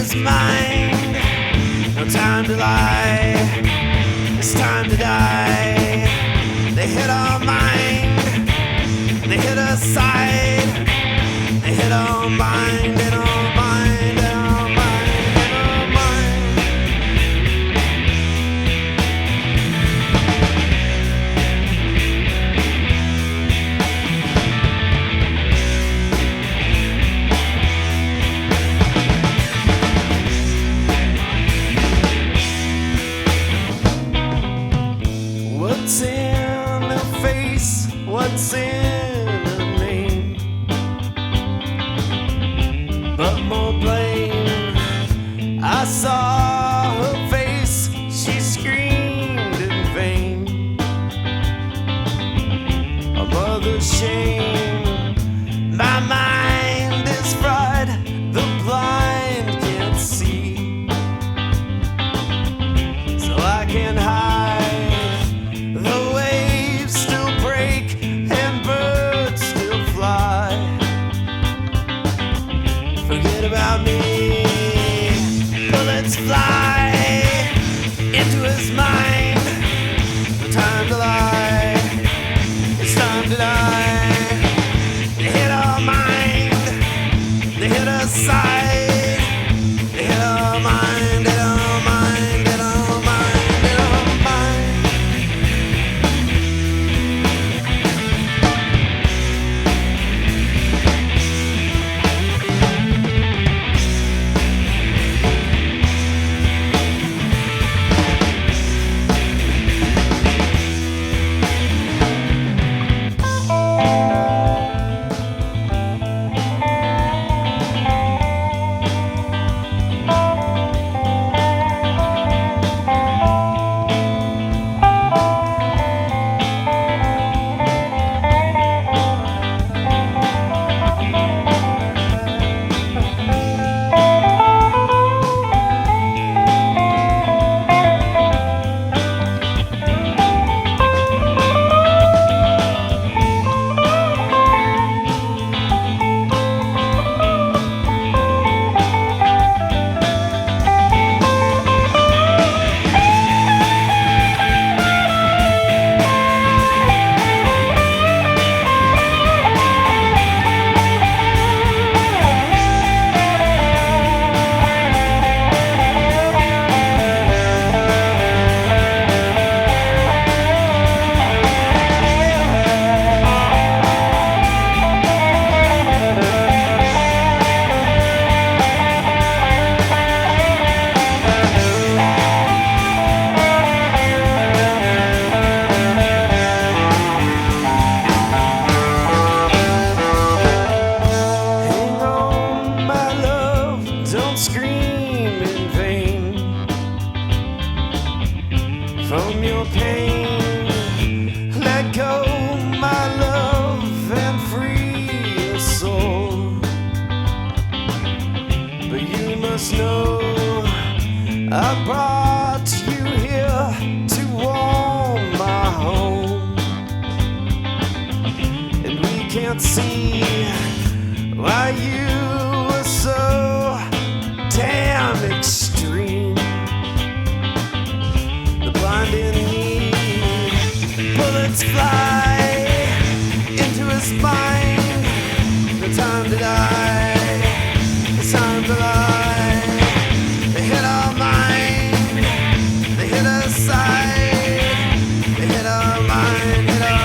his mind. No time to lie, it's time to die. They hit our mind, they hit our side, they hit our mind and our mind and our mind and our mind. What's in her face? What's in her name? But more blame. I saw her face, she screamed in vain. A mother's shame. My mind is fried, the blind can't see. So I can hide, the waves still break and birds still fly. Forget about me, bullets fly into his mind. No time to lie, it's time to die. They hit our mind, they hit our side, they hit our mind and our mind and our mind and our mind. Scream in vain from your pain. Let go, my love, and free your soul. But you must know I brought you here to warm my home, and we can't see why you were so damn extreme. The blinding need, bullets fly into his mind. No time to die, it's time to lie. They hit our mind, they hit our side, they hit our mind, hit our